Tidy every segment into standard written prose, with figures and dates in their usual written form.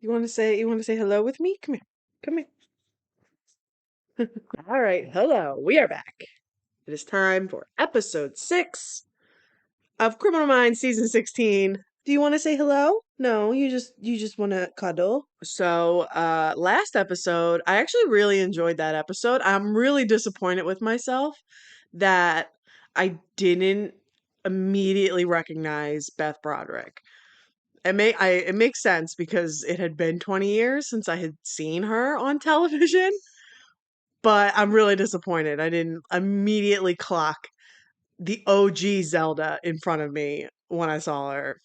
You want to say hello with me? Come here. Come here. All right. Hello. We are back. It is time for episode 6 of Criminal Minds season 16. Do you want to say hello? No, you just want to cuddle. So, last episode, I actually really enjoyed that episode. I'm really disappointed with myself that I didn't immediately recognize Beth Broderick. It makes sense because it had been 20 years since I had seen her on television, but I'm really disappointed. I didn't immediately clock the OG Zelda in front of me when I saw her.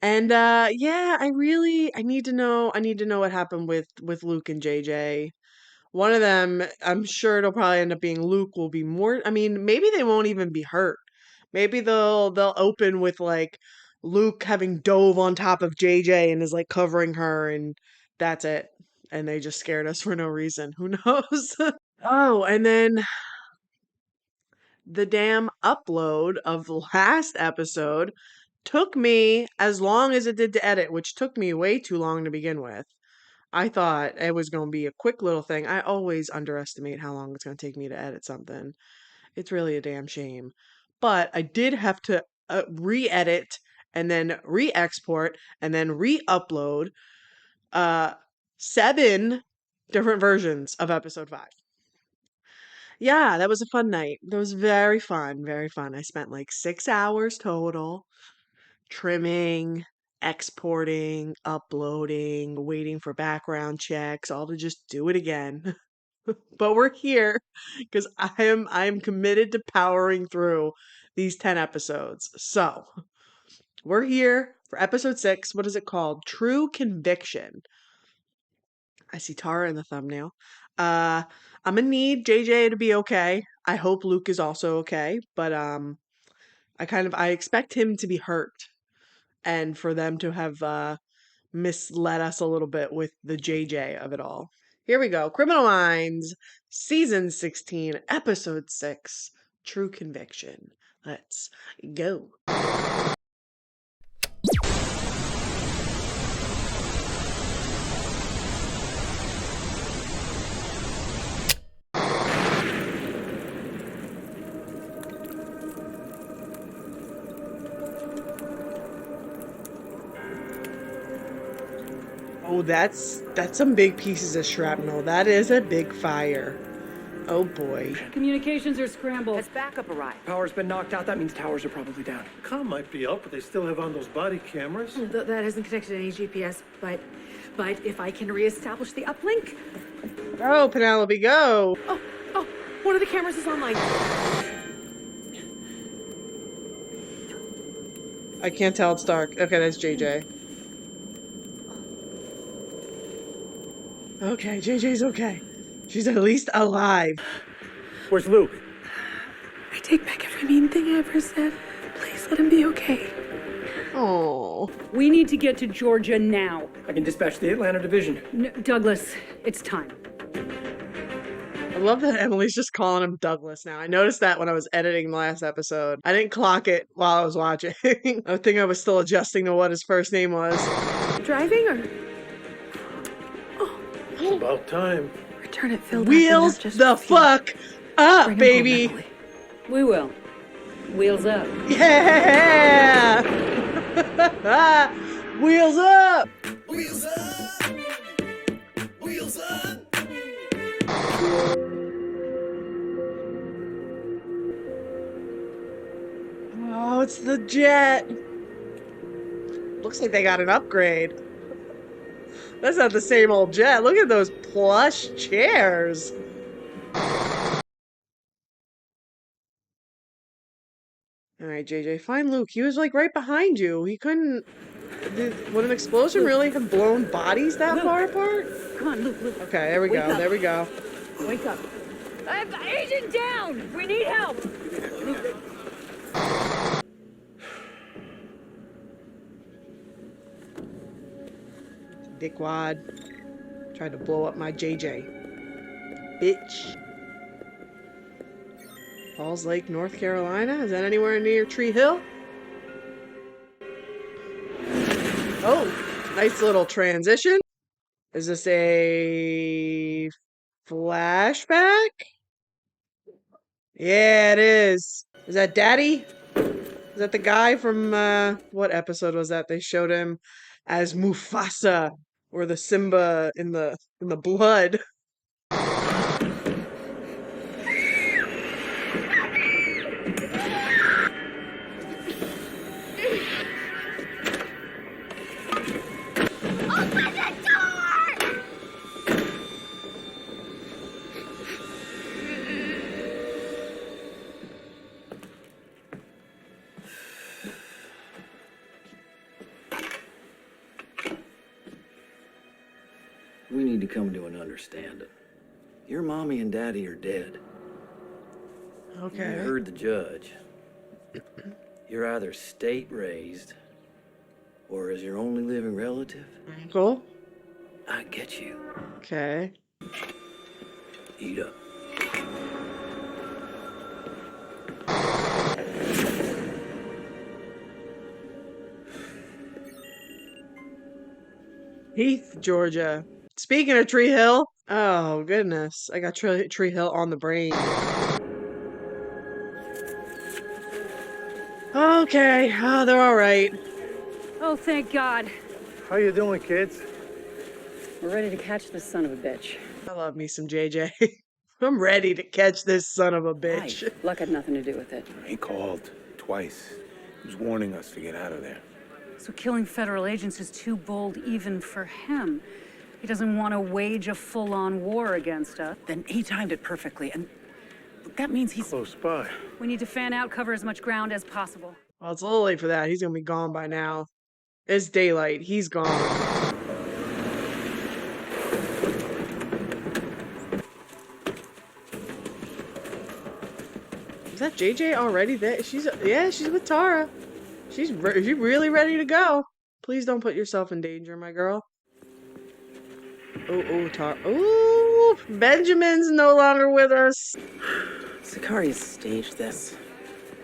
And yeah, I need to know what happened with Luke and JJ. One of them, I'm sure it'll probably end up being Luke will be more, I mean, maybe they won't even be hurt. Maybe they'll open with like Luke having dove on top of JJ and is like covering her and that's it. And they just scared us for no reason. Who knows? Oh, and then the damn upload of the last episode took me as long as it did to edit, which took me way too long to begin with. I thought it was going to be a quick little thing. I always underestimate how long it's going to take me to edit something. It's really a damn shame. But I did have to re-edit and then re-export and then re-upload uh 7 different versions of episode 5. Yeah, that was a fun night. That was very fun, very fun. I spent like 6 hours total trimming, exporting, uploading, waiting for background checks, all to just do it again. But we're here because I am committed to powering through these 10 episodes. So, we're here for episode 6. What is it called? True Conviction. I see Tara in the thumbnail. Uh I'm gonna need JJ to be okay. I hope Luke is also okay, but I expect him to be hurt and for them to have misled us a little bit with the JJ of it all. Here we go. Criminal Minds, Season 16, Episode 6, True Conviction. Let's go. Oh, that's some big pieces of shrapnel. That is a big fire. Oh boy. Communications are scrambled. Has backup arrived? Power's been knocked out. That means towers are probably down. Comm might be up, but they still have on those body cameras. That hasn't connected to any GPS, but if I can reestablish the uplink. Go, Penelope, go. Oh, one of the cameras is online. I can't tell it's dark. Okay, that's JJ. Okay, JJ's okay. She's at least alive. Where's Luke? I take back every mean thing I ever said. Please let him be okay. Oh. We need to get to Georgia now. I can dispatch the Atlanta division. Douglas, it's time. I love that Emily's just calling him Douglas now. I noticed that when I was editing the last episode. I didn't clock it while I was watching. I think I was still adjusting to what his first name was. Driving or? It's about time. Return it filled Wheels up the fuck up, baby. We will. Wheels up. Yeah! Wheels up! Wheels up! Wheels up! Oh, it's the jet. Looks like they got an upgrade. That's not the same old jet. Look at those plush chairs. All right, JJ, find Luke. He was like right behind you. He couldn't. Would an explosion really have blown bodies that far apart? Come on, Luke. Okay, there we Wake go. up. There we go. Wake up. Agent down! We need help! Dickwad. Tried to blow up my JJ. Bitch. Falls Lake, North Carolina? Is that anywhere near Tree Hill? Oh, Nice little transition. Is this a flashback? Yeah, it is. Is that Daddy? Is that the guy from what episode was that? They showed him as Mufasa or the Simba in the blood. Open the door! We need to come to an understanding. Your mommy and daddy are dead. You Okay. heard the judge. You're either state raised or as your only living relative. Uncle. I get you. Okay. Eat up. Heath, Georgia. Speaking of Tree Hill. Oh, goodness. I got Tree Hill on the brain. Okay. Oh, they're all right. Oh, thank God. How you doing, kids? We're ready to catch this son of a bitch. I love me some JJ. I'm ready to catch this son of a bitch. Why? Luck had nothing to do with it. He called twice. He was warning us to get out of there. So killing federal agents is too bold even for him. He doesn't want to wage a full-on war against us. Then he timed it perfectly, and that means he's... Close by. We need to fan out, cover as much ground as possible. Well, it's a little late for that. He's gonna be gone by now. It's daylight. He's gone. Is that JJ already there? She's with Tara. She's really ready to go. Please don't put yourself in danger, my girl. Oh, Tara. Ooh, Benjamin's no longer with us. Sicarius staged this.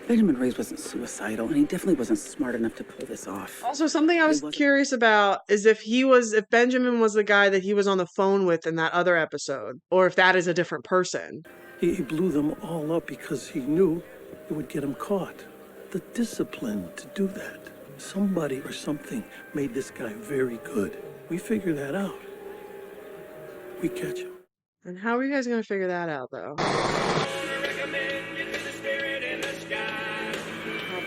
Benjamin Reyes wasn't suicidal, and he definitely wasn't smart enough to pull this off. Also, something I was wasn't- curious about is if Benjamin was the guy that he was on the phone with in that other episode, or if that is a different person. He blew them all up because he knew it would get him caught. The discipline to do that. Somebody or something made this guy very good. We figure that out. We catch him. And how are you guys gonna figure that out, though?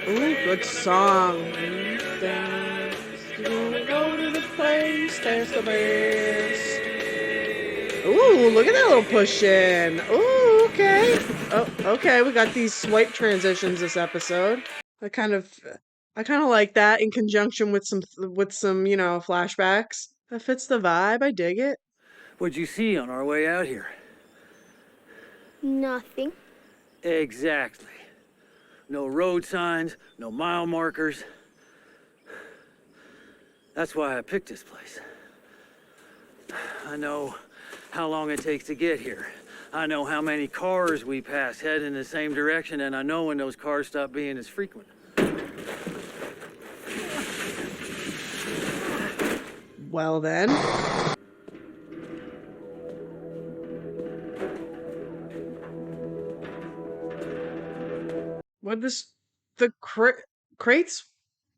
Ooh, good song. Dance, go to the place, dance the best. Ooh, look at that little push in. Ooh, okay. Oh, okay. We got these swipe transitions this episode. I kind of like that in conjunction with some flashbacks. That fits the vibe. I dig it. What'd you see on our way out here? Nothing. Exactly. No road signs, no mile markers. That's why I picked this place. I know how long it takes to get here. I know how many cars we pass head in the same direction, and I know when those cars stop being as frequent. Well then. Would the crates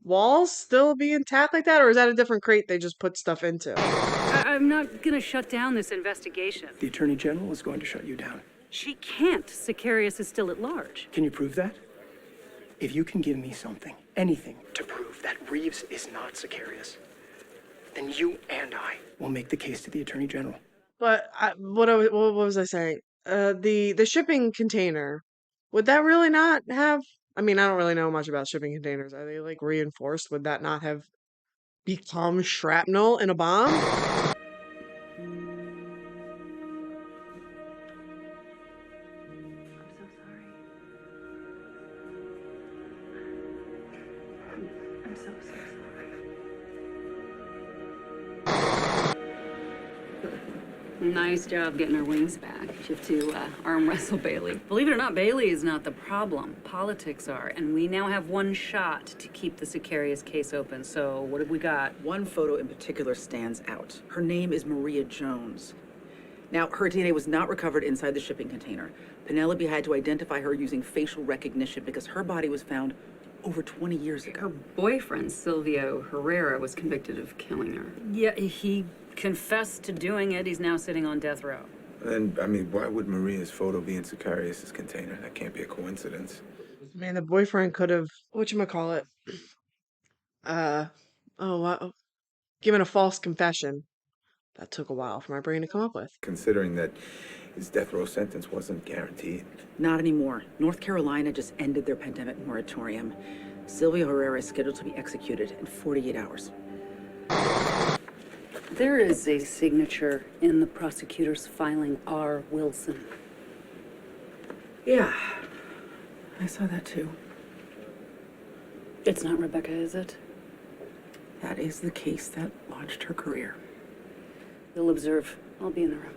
walls still be intact like that, or is that a different crate they just put stuff into? I'm not gonna shut down this investigation. The Attorney General is going to shut you down. She can't. Sicarius is still at large. Can you prove that? If you can give me something, anything, to prove that Reeves is not Sicarius, then you and I will make the case to the Attorney General. But what was I saying? The shipping container, would that really not have? I mean, I don't really know much about shipping containers. Are they like reinforced? Would that not have become shrapnel in a bomb? I'm so sorry. Nice job getting her wings back. She have to arm wrestle Bailey. Believe it or not, Bailey is not the problem. Politics are, and we now have one shot to keep the Sicarius case open. So what have we got? One photo in particular stands out. Her name is Maria Jones. Now, her DNA was not recovered inside the shipping container. Penelope had to identify her using facial recognition because her body was found over 20 years ago. Her boyfriend, Silvio Herrera, was convicted of killing her. Yeah, he confessed to doing it. He's now sitting on death row. And, I mean, why would Maria's photo be in Sicarius' container? That can't be a coincidence. Man, the boyfriend could have, whatchamacallit, given a false confession. That took a while for my brain to come up with. Considering that his death row sentence wasn't guaranteed. Not anymore. North Carolina just ended their pandemic moratorium. Silvio Herrera is scheduled to be executed in 48 hours. There is a signature in the prosecutor's filing, R. Wilson. Yeah, I saw that too. It's not Rebecca, is it? That is the case that launched her career. You'll observe. I'll be in the room.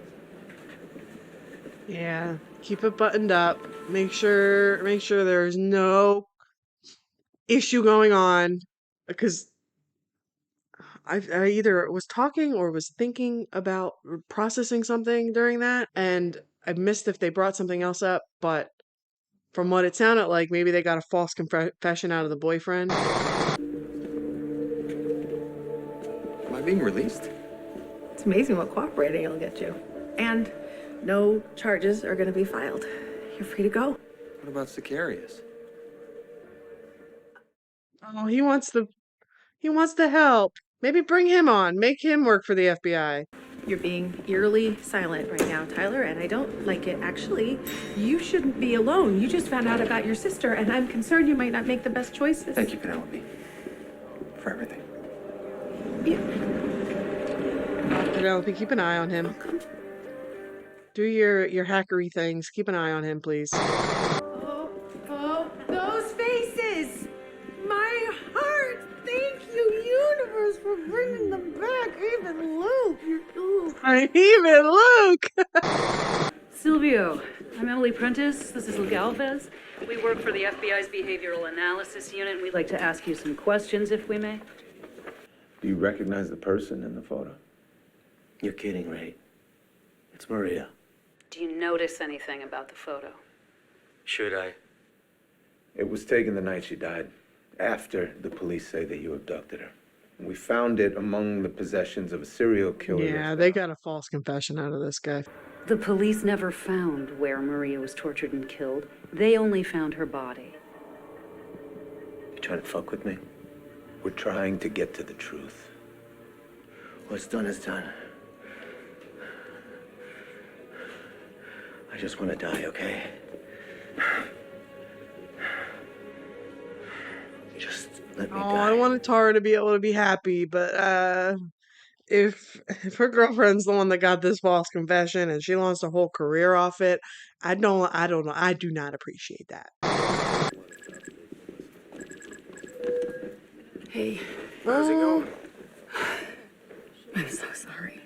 Yeah, keep it buttoned up. Make sure there's no issue going on, because I either was talking or was thinking about processing something during that, and I missed if they brought something else up, but from what it sounded like, maybe they got a false confession out of the boyfriend. Am I being released? It's amazing what cooperating will get you. And no charges are going to be filed. You're free to go. What about Sicarius? Oh, he wants the help. Maybe bring him on. Make him work for the FBI. You're being eerily silent right now, Tyler, and I don't like it. Actually, you shouldn't be alone. You just found out about your sister, and I'm concerned you might not make the best choices. Thank you, Penelope, for everything. Yeah. Penelope, keep an eye on him. Do your hackery things. Keep an eye on him, please. Oh, those faces! My heart! Thank you, universe, for bringing them back. Even Luke. Even Luke! Silvio, I'm Emily Prentice. This is Luke Alves. We work for the FBI's Behavioral Analysis Unit, and we'd like to ask you some questions, if we may. Do you recognize the person in the photo? You're kidding, right? It's Maria. Do you notice anything about the photo? Should I? It was taken the night she died, after the police say that you abducted her. We found it among the possessions of a serial killer. Yeah, they got a false confession out of this guy. The police never found where Maria was tortured and killed. They only found her body. You trying to fuck with me? We're trying to get to the truth. What's done is done. I just want to die, okay? Just let me die. I wanted Tara to be able to be happy, but if her girlfriend's the one that got this false confession and she launched a whole career off it, I don't know. I do not appreciate that. Hey. How's it going? I'm so sorry.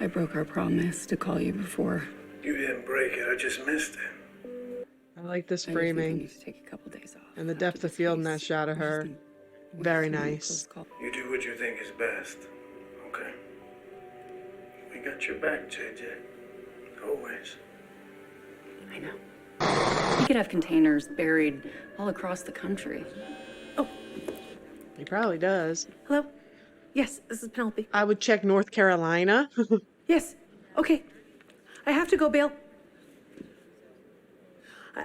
I broke our promise to call you before. You didn't break it, I just missed it. I like this I just think I framing need to take a couple days off. and the depth of field in that shot of her. Very nice. You do what you think is best, okay? We got your back, JJ. Always. I know. You could have containers buried all across the country. He probably does. Hello? Yes, this is Penelope. I would check North Carolina. Yes. Okay. I have to go bail.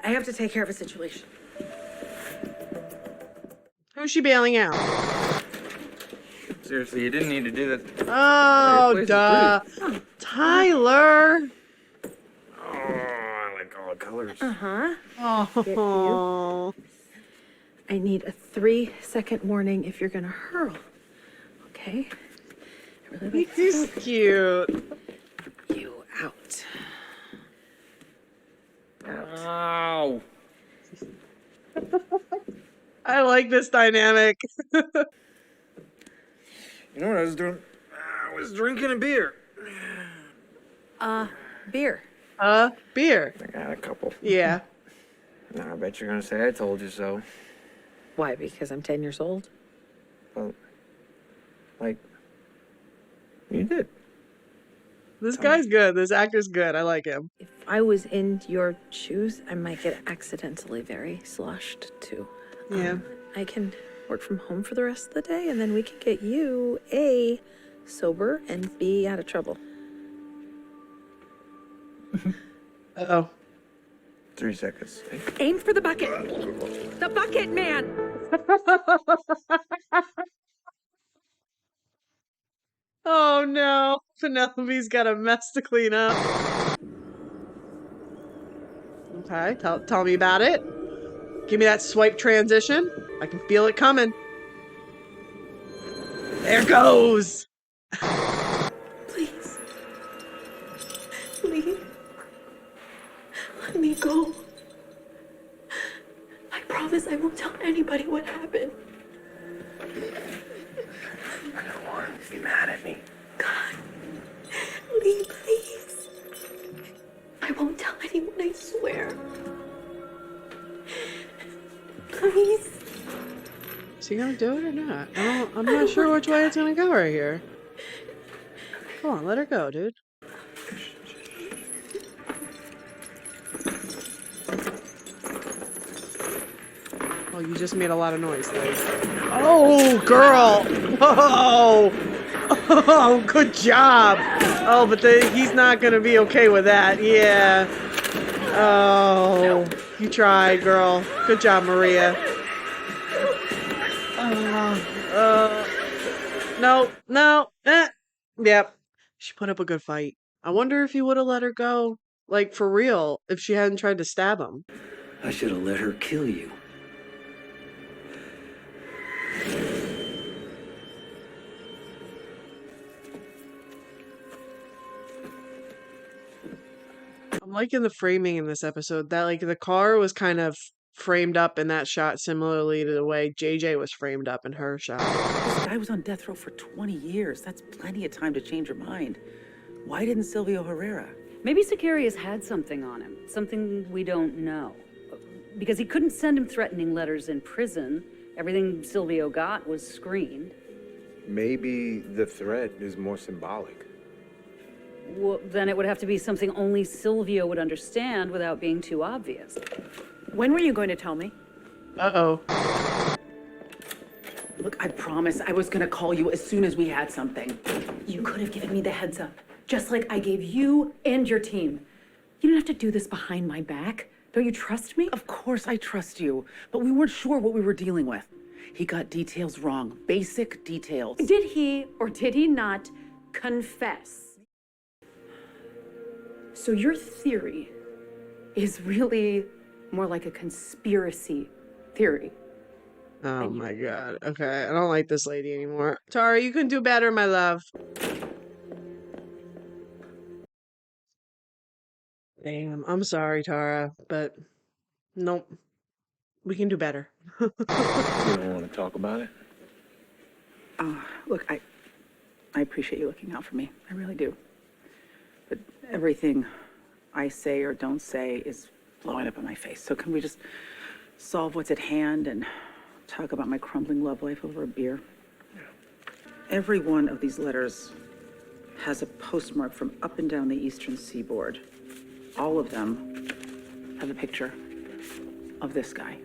I have to take care of a situation. Who's she bailing out? Seriously, you didn't need to do that. Oh, Place is duh. Tyler. Oh, I like all the colors. Uh-huh. Oh. I need a 3-second warning if you're gonna hurl. Okay? I really like He's cute. you out. Ow. I like this dynamic. You know what I was doing? I was drinking a beer. Beer. Beer. I got a couple. Yeah. Now, I bet you're gonna say I told you so. Why? Because I'm 10 years old? Well, like, you did. This guy's good. This actor's good. I like him. If I was in your shoes, I might get accidentally very sloshed too. Yeah. I can work from home for the rest of the day, and then we can get you A, sober, and B, out of trouble. Uh-oh. 3 seconds. Aim for the bucket. The bucket, man. Oh no. Penelope's got a mess to clean up. Okay, tell me about it. Give me that swipe transition. I can feel it coming. There goes. Please. Please. Let me go. I promise I won't tell anybody what happened. I don't want you to be mad at me. God. Lee, please. I won't tell anyone, I swear. Please. Is he gonna do it or not? I'm not sure which way it's gonna go right here. Come on, let her go, dude. Oh, you just made a lot of noise. Oh, girl! Oh! Oh, good job! Oh, but he's not gonna be okay with that. Yeah. Oh, you tried, girl. Good job, Maria. No. Yep. She put up a good fight. I wonder if he would have let her go. Like, for real, if she hadn't tried to stab him. I should have let her kill you. I'm liking the framing in this episode. That, like, the car was kind of framed up in that shot similarly to the way JJ was framed up in her shot. This guy was on death row for 20 years. That's plenty of time to change your mind. Why didn't Silvio Herrera? Maybe Sicarius had something on him, something we don't know. Because he couldn't send him threatening letters in prison. Everything Silvio got was screened. Maybe the threat is more symbolic. Well, then it would have to be something only Silvio would understand without being too obvious. When were you going to tell me? Uh-oh. Look, I promise I was gonna call you as soon as we had something. You could have given me the heads up, just like I gave you and your team. You don't have to do this behind my back. Don't you trust me? Of course I trust you, but we weren't sure what we were dealing with. He got details wrong, basic details. Did he or did he not confess? So your theory is really more like a conspiracy theory. Oh my god. Okay, I don't like this lady anymore. Tara, you can do better, my love. Damn, I'm sorry, Tara, but nope. We can do better. You don't want to talk about it? Look, I appreciate you looking out for me. I really do. But everything I say or don't say is blowing up in my face. So can we just solve what's at hand and talk about my crumbling love life over a beer? Every one of these letters has a postmark from up and down the eastern seaboard. All of them have a picture of this guy.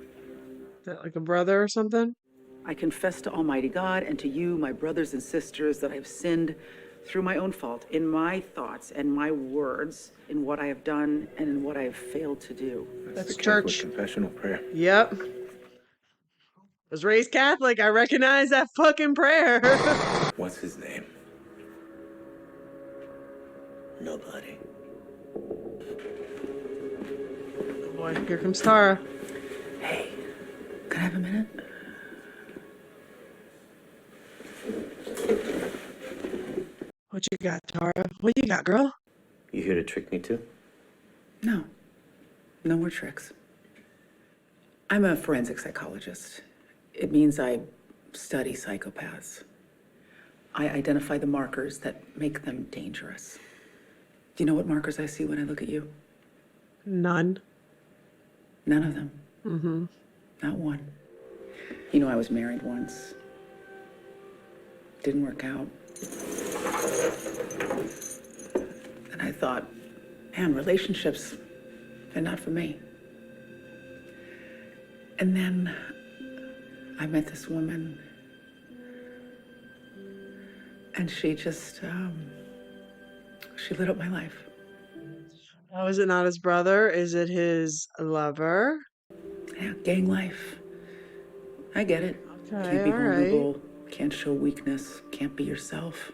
Is that like a brother or something? I confess to Almighty God and to you, my brothers and sisters, that I have sinned through my own fault, in my thoughts and my words, in what I have done and in what I have failed to do. That's the Catholic church. confessional prayer. Yep. Was raised Catholic. I recognize that fucking prayer. What's his name? Nobody. Oh boy, here comes Tara. Hey, can I have a minute? What you got, Tara? What you got, girl? You here to trick me too? No. No more tricks. I'm a forensic psychologist. It means I study psychopaths. I identify the markers that make them dangerous. Do you know what markers I see when I look at you? None. None of them. Mm-hmm. Not one. You know, I was married once. Didn't work out. And I thought, man, relationships, they're not for me. And then I met this woman, and she just, she lit up my life. Oh, is it not his brother? Is it his lover? Yeah, gang life. I get it. Okay, Can't be all right. vulnerable, can't show weakness, can't be yourself.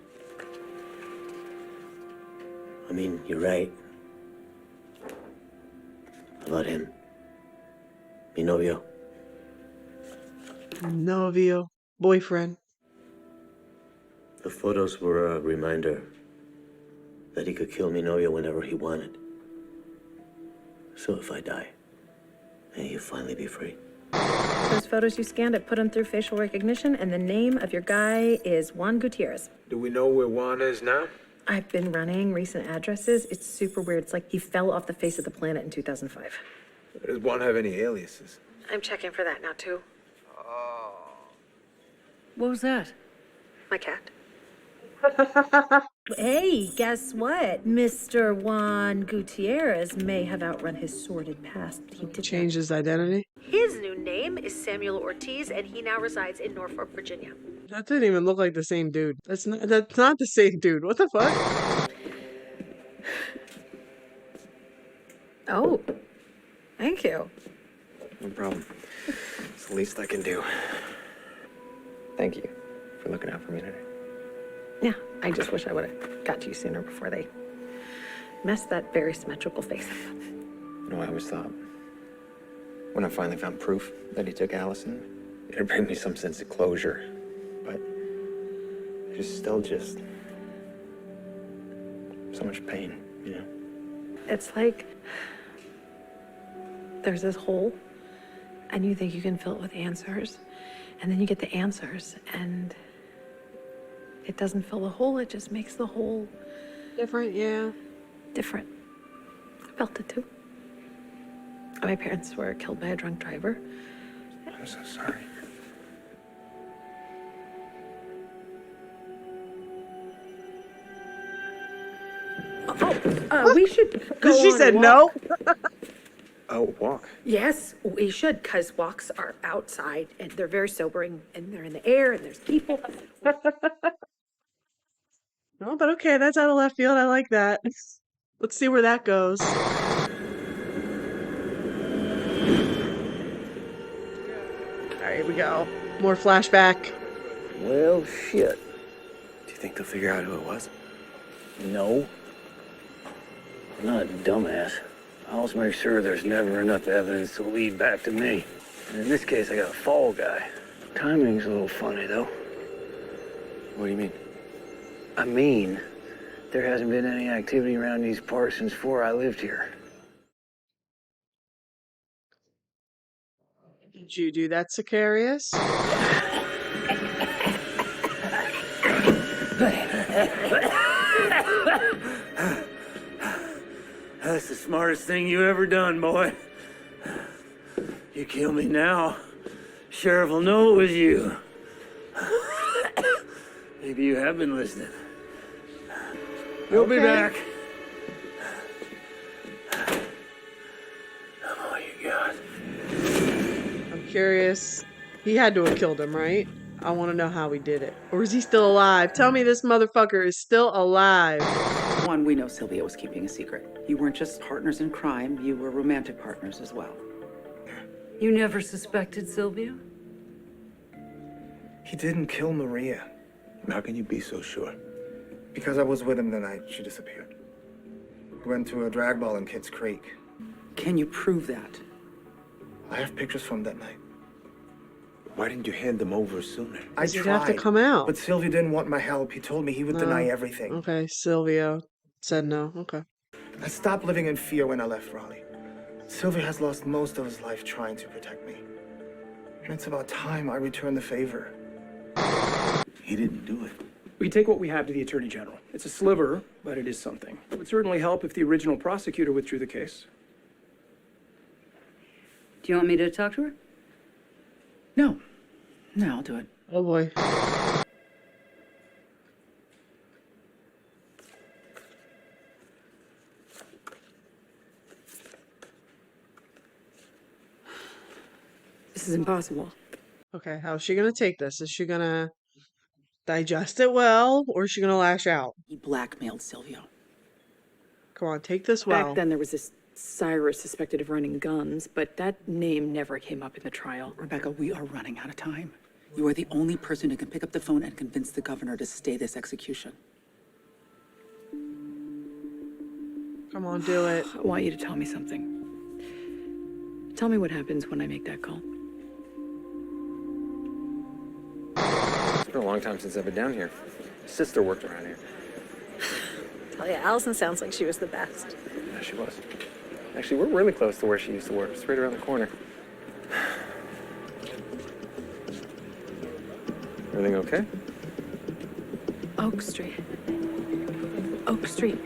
I mean, you're right. About him. Mi novio. Novio. Boyfriend. The photos were a reminder that he could kill mi novio whenever he wanted. So if I die, then he'll finally be free. Those photos you scanned, I put them through facial recognition, and the name of your guy is Juan Gutierrez. Do we know where Juan is now? I've been running recent addresses. It's super weird. It's like he fell off the face of the planet in 2005. Does Juan have any aliases? I'm checking for that now, too. What was that? My cat. Hey, guess what? Mr. Juan Gutierrez may have outrun his sordid past. He did Changed his identity? His new name is Samuel Ortiz, and he now resides in Norfolk, Virginia. That didn't even look like the same dude. That's not the same dude. What the fuck? Oh, thank you. No problem. It's the least I can do. Thank you for looking out for me today. Yeah, I just wish I would have got to you sooner before they messed that very symmetrical face up. You know, I always thought when I finally found proof that he took Allison, it'd bring me some sense of closure. But there's still just so much pain, you know? It's like there's this hole, and you think you can fill it with answers, and then you get the answers, and it doesn't fill the hole, it just makes the hole Different, yeah. different. I felt it too. My parents were killed by a drunk driver. I'm so sorry. We should go She on a said walk. no. Oh, walk. Yes, we should, because walks are outside, and they're very sobering, and they're in the air, and there's people. No, but okay, that's out of left field. I like that. Let's see where that goes. All right, here we go. More flashback. Well, shit. Do you think they'll figure out who it was? No. I'm not a dumbass. I always make sure there's never enough evidence to lead back to me. And in this case, I got a fall guy. Timing's a little funny, though. What do you mean? I mean, there hasn't been any activity around these parts since before I lived here. Did you do that, Sicarius? That's the smartest thing you ever done, boy. You kill me now, Sheriff will know it was you. Maybe you have been listening. You'll be back. I'm all you got. I'm curious. He had to have killed him, right? I want to know how he did it. Or is he still alive? Tell me this motherfucker is still alive. One, we know Sylvia was keeping a secret. You weren't just partners in crime, you were romantic partners as well. You never suspected Sylvia? He didn't kill Maria. How can you be so sure? Because I was with him the night she disappeared. We went to a drag ball in Kids Creek. Can you prove that? I have pictures from that night. Why didn't you hand them over sooner? I Does it tried. have to come out? But Sylvia didn't want my help. He told me he would deny everything. Okay, Sylvia said no. Okay. I stopped living in fear when I left Raleigh. Sylvia has lost most of his life trying to protect me. And it's about time I return the favor. He didn't do it. We take what we have to the Attorney General. It's a sliver, but it is something. It would certainly help if the original prosecutor withdrew the case. Do you want me to talk to her? No. No, I'll do it. Oh boy. This is impossible. Okay, how's she gonna take this? Is she gonna digest it well, or is she gonna lash out? He blackmailed Silvio. Come on, take this well. Back then, there was this Cyrus suspected of running guns, but that name never came up in the trial. Rebecca, we are running out of time. You are the only person who can pick up the phone and convince the governor to stay this execution. Come on, do it. I want you to tell me something. Tell me what happens when I make that call. It's been a long time since I've been down here. My sister worked around here. Oh yeah, Allison sounds like she was the best. Yeah, she was. Actually, we're really close to where she used to work. It's right around the corner. Everything okay? Oak Street. Oak Street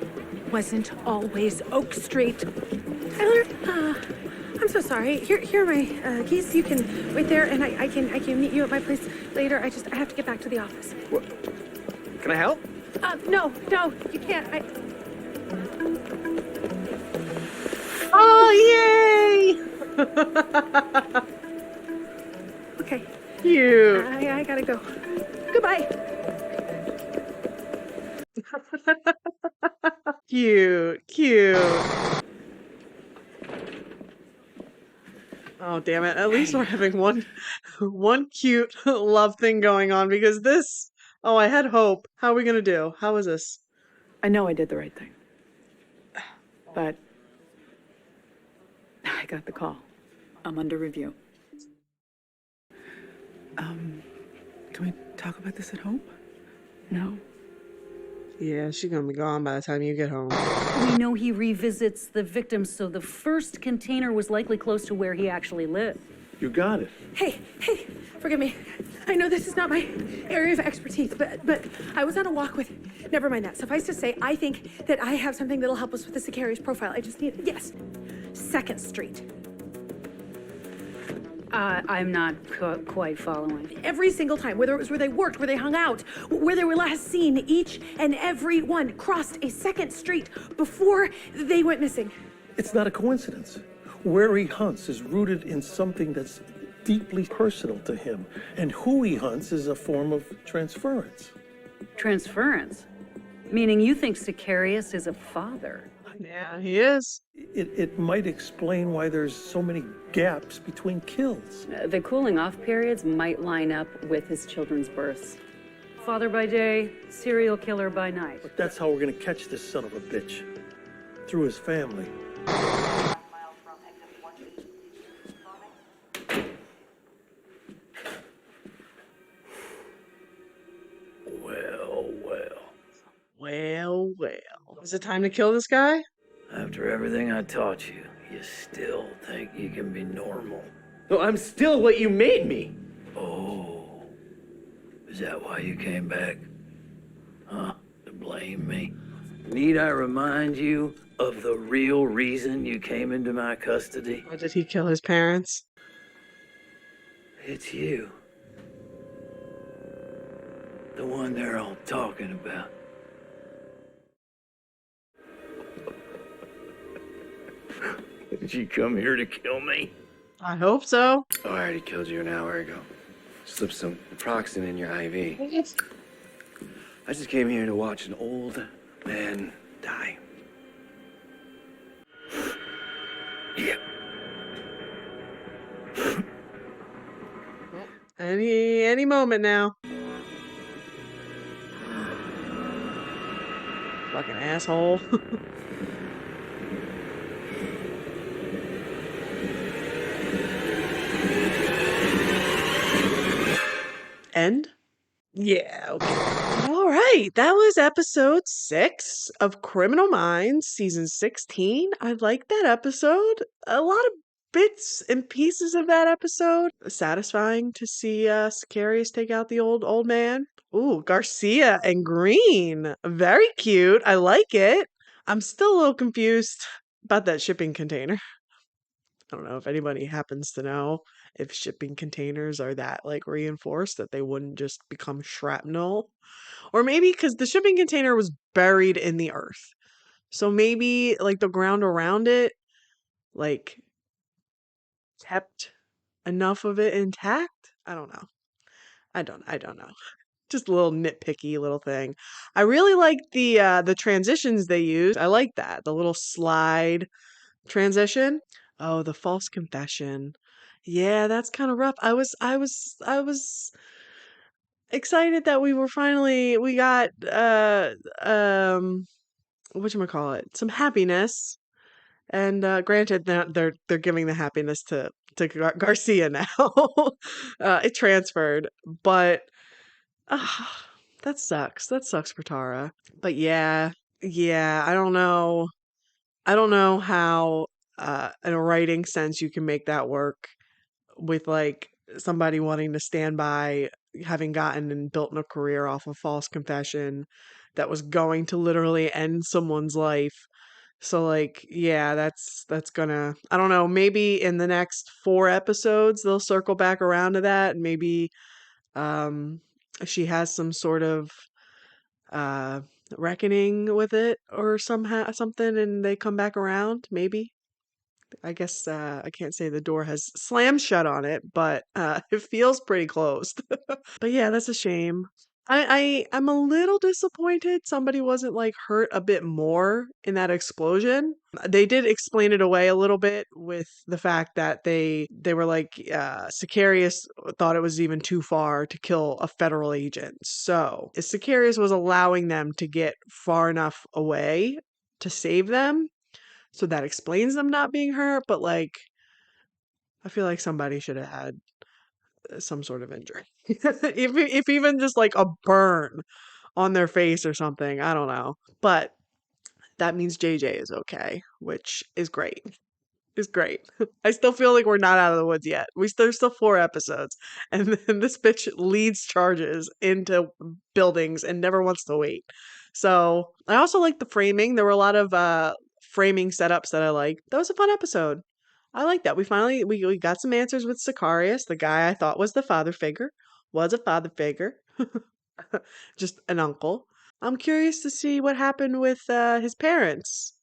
wasn't always Oak Street. Tyler, I'm so sorry. Here are my keys. You can wait there, and I can meet you at my place later. I have to get back to the office. What? Can I help? No, you can't. Oh, yay! Okay. Cute. I gotta go. Goodbye. Cute. Oh, damn it. At least we're having one cute love thing going on, because this, oh, I had hope. How are we gonna do? How is this? I know I did the right thing. But I got the call. I'm under review. Can we talk about this at home? No. Yeah, she's gonna be gone by the time you get home. We know he revisits the victims, so the first container was likely close to where he actually lived. You got it. Hey, forgive me. I know this is not my area of expertise, but I was on a walk with, never mind that. Suffice to say, I think that I have something that'll help us with the Sicarius profile. I just need, yes, 2nd Street. I'm not quite following. Every single time, whether it was where they worked, where they hung out, where they were last seen, each and every one crossed a 2nd Street before they went missing. It's not a coincidence. Where he hunts is rooted in something that's deeply personal to him. And who he hunts is a form of transference. Transference? Meaning you think Sicarius is a father? Yeah, he is. It might explain why there's so many gaps between kills. The cooling off periods might line up with his children's births. Father by day, serial killer by night. But that's how we're gonna catch this son of a bitch. Through his family. Well. Is it time to kill this guy? After everything I taught you, you still think you can be normal? No, I'm still what you made me. Oh, is that why you came back? Huh? To blame me? Need I remind you of the real reason you came into my custody? Or did he kill his parents? It's you. The one they're all talking about. Did you come here to kill me? I hope so. Oh, I already killed you an hour ago. Slipped some naproxen in your IV. I just came here to watch an old man die. Yeah. Any moment now. Fucking asshole. End? Yeah, okay. All right, that was episode 6 of Criminal Minds, season 16. I liked that episode. A lot of bits and pieces of that episode. Satisfying to see Sicarius take out the old man. Ooh, Garcia and Green. Very cute. I like it. I'm still a little confused about that shipping container. I don't know if anybody happens to know if shipping containers are that like reinforced that they wouldn't just become shrapnel. Or maybe because the shipping container was buried in the earth. So maybe like the ground around it, like kept enough of it intact. I don't know. I don't know. Just a little nitpicky little thing. I really like the transitions they use. I like that. The little slide transition. Oh, the false confession. Yeah, that's kind of rough. I was excited that we got whatchamacallit, some happiness. And granted, they're giving the happiness to Garcia now. It transferred, but ah, that sucks. That sucks for Tara. But yeah, yeah, I don't know. I don't know how, in a writing sense, you can make that work with like somebody wanting to stand by having gotten and built a career off of false confession that was going to literally end someone's life. So like, yeah, that's gonna, I don't know, maybe in the next 4 episodes they'll circle back around to that and maybe um she has some sort of uh reckoning with it or somehow something and they come back around, maybe. I guess I can't say the door has slammed shut on it, but it feels pretty closed. But yeah, that's a shame. I'm a little disappointed somebody wasn't like hurt a bit more in that explosion. They did explain it away a little bit with the fact that they were like Sicarius thought it was even too far to kill a federal agent. So, if Sicarius was allowing them to get far enough away to save them, so that explains them not being hurt, but like I feel like somebody should have had some sort of injury. If even just like a burn on their face or something, I don't know. But that means JJ is okay, which is great. Is great. I still feel like we're not out of the woods yet. There's still 4 episodes, and then this bitch leads charges into buildings and never wants to wait. So I also like the framing. There were a lot of framing setups that I liked. That was a fun episode. I like that. We got some answers with Sicarius, the guy I thought was the father figure, was a father figure, just an uncle. I'm curious to see what happened with his parents.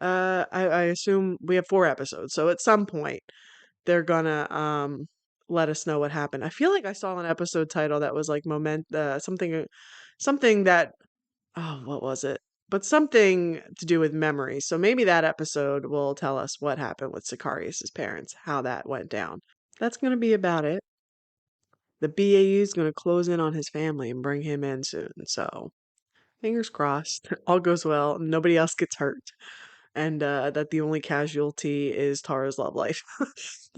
I assume we have 4 episodes, so at some point they're gonna let us know what happened. I feel like I saw an episode title that was like something that, oh, what was it? But something to do with memory. So maybe that episode will tell us what happened with Sicarius's parents, how that went down. That's gonna be about it. The BAU is gonna close in on his family and bring him in soon. So fingers crossed, all goes well, nobody else gets hurt and that the only casualty is Tara's love life.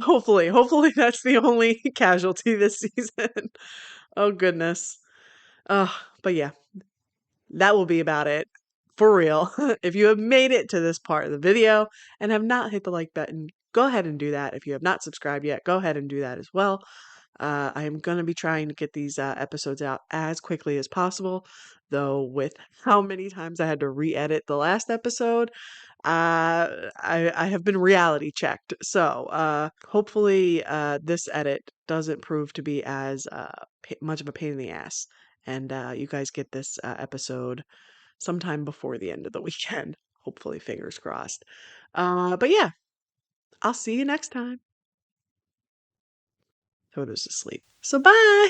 Hopefully that's the only casualty this season. Oh goodness. But yeah, that will be about it. For real. If you have made it to this part of the video and have not hit the like button, go ahead and do that. If you have not subscribed yet, go ahead and do that as well. I am going to be trying to get these episodes out as quickly as possible, though with how many times I had to re-edit the last episode, I have been reality checked. So hopefully this edit doesn't prove to be as much of a pain in the ass, and you guys get this episode sometime before the end of the weekend. Hopefully, fingers crossed. But yeah, I'll see you next time. Toto's asleep. So bye!